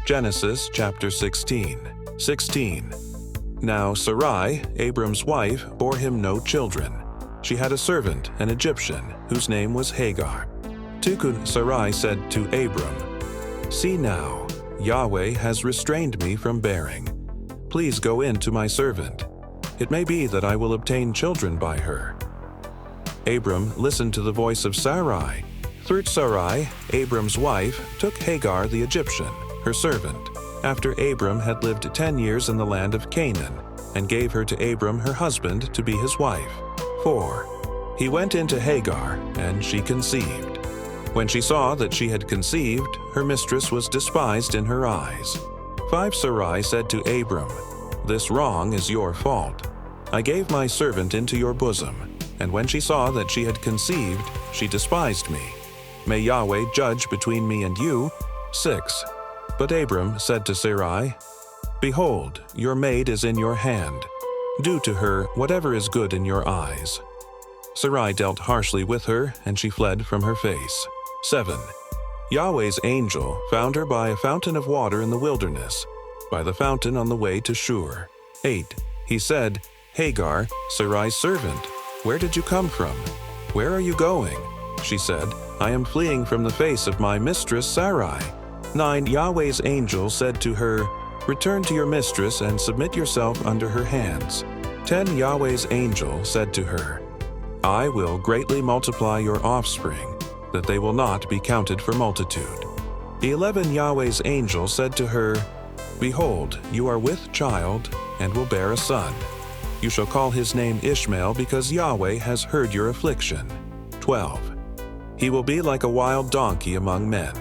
Genesis chapter 16. 16. Now Sarai, Abram's wife, bore him no children. She had a servant, an Egyptian, whose name was Hagar. Tukun Sarai said to Abram, "See now, Yahweh has restrained me from bearing. Please go in to my servant. It may be that I will obtain children by her." Abram listened to the voice of Sarai. Through Sarai, Abram's wife, took Hagar the Egyptian, her servant, after Abram had lived 10 years in the land of Canaan, and gave her to Abram her husband to be his wife. 4. He went into Hagar, and she conceived. When she saw that she had conceived, her mistress was despised in her eyes. 5. Sarai said to Abram, "This wrong is your fault. I gave my servant into your bosom, and when she saw that she had conceived, she despised me. May Yahweh judge between me and you." 6. But Abram said to Sarai, "Behold, your maid is in your hand. Do to her whatever is good in your eyes." Sarai dealt harshly with her, and she fled from her face. 7. Yahweh's angel found her by a fountain of water in the wilderness, by the fountain on the way to Shur. 8. He said, "Hagar, Sarai's servant, where did you come from? Where are you going?" She said, "I am fleeing from the face of my mistress Sarai." 9. Yahweh's angel said to her, "Return to your mistress and submit yourself under her hands." 10. Yahweh's angel said to her, "I will greatly multiply your offspring, that they will not be counted for multitude." 11. Yahweh's angel said to her, "Behold, you are with child, and will bear a son. You shall call his name Ishmael, because Yahweh has heard your affliction." 12. He will be like a wild donkey among men.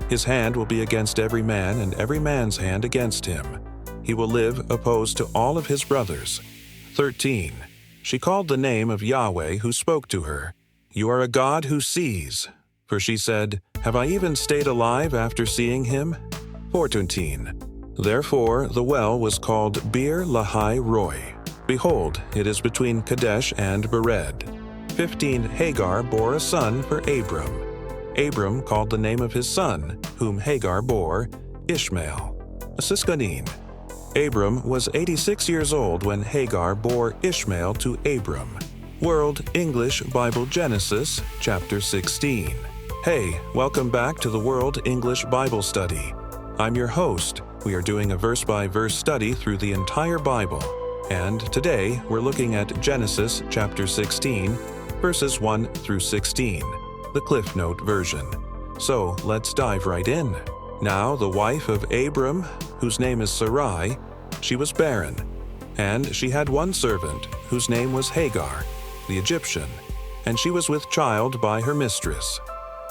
His hand will be against every man, and every man's hand against him. He will live opposed to all of his brothers. 13. She called the name of Yahweh who spoke to her, "You are a God who sees." For she said, "Have I even stayed alive after seeing him?" 14. Therefore the well was called Bir Lahai Roi. Behold, it is between Kadesh and Bered. 15. Hagar bore a son for Abram. Abram called the name of his son, whom Hagar bore, Ishmael. Siskanin. Abram was 86 years old when Hagar bore Ishmael to Abram. World English Bible Genesis, chapter 16. Hey, welcome back to the World English Bible Study. I'm your host. We are doing a verse-by-verse study through the entire Bible. And today we're looking at Genesis chapter 16, verses 1 through 16, the Cliff Note version. So let's dive right in. Now the wife of Abram, whose name is Sarai, she was barren, and she had one servant, whose name was Hagar, the Egyptian, and she was with child by her mistress.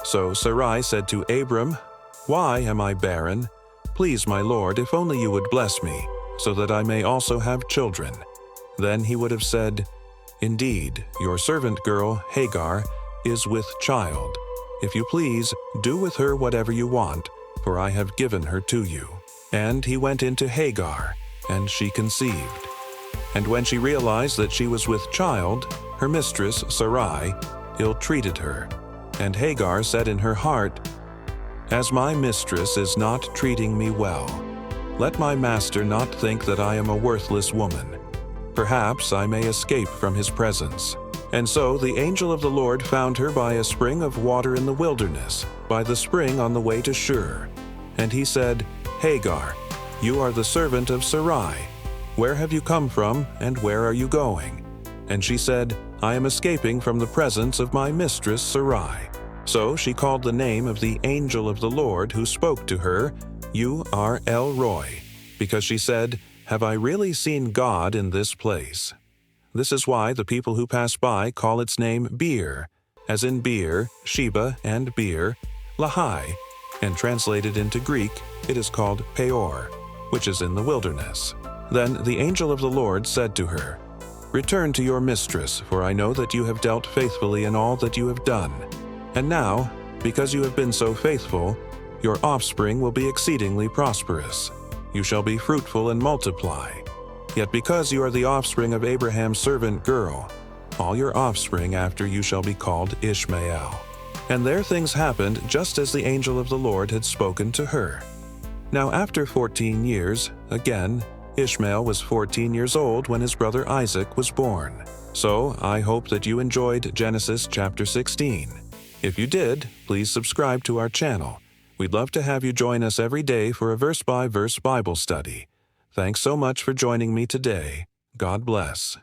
So Sarai said to Abram, "Why am I barren? Please, my lord, if only you would bless me, so that I may also have children." Then he would have said, "Indeed, your servant girl, Hagar, is with child. If you please, do with her whatever you want, for I have given her to you." And he went into Hagar, and she conceived. And when she realized that she was with child, her mistress, Sarai, ill-treated her. And Hagar said in her heart, "As my mistress is not treating me well, let my master not think that I am a worthless woman. Perhaps I may escape from his presence." And so the angel of the Lord found her by a spring of water in the wilderness, by the spring on the way to Shur. And he said, "Hagar, you are the servant of Sarai. Where have you come from, and where are you going?" And she said, "I am escaping from the presence of my mistress Sarai." So she called the name of the angel of the Lord who spoke to her, "You are El Roi," because she said, "Have I really seen God in this place?" This is why the people who pass by call its name Beer, as in Beer, Sheba, and Beer, Lahai, and translated into Greek, it is called Peor, which is in the wilderness. Then the angel of the Lord said to her, "Return to your mistress, for I know that you have dealt faithfully in all that you have done. And now, because you have been so faithful, your offspring will be exceedingly prosperous. You shall be fruitful and multiply. Yet because you are the offspring of Abraham's servant girl, all your offspring after you shall be called Ishmael." And there things happened just as the angel of the Lord had spoken to her. Now after 14 years, again, Ishmael was 14 years old when his brother Isaac was born. So I hope that you enjoyed Genesis chapter 16. If you did, please subscribe to our channel. We'd love to have you join us every day for a verse-by-verse Bible study. Thanks so much for joining me today. God bless.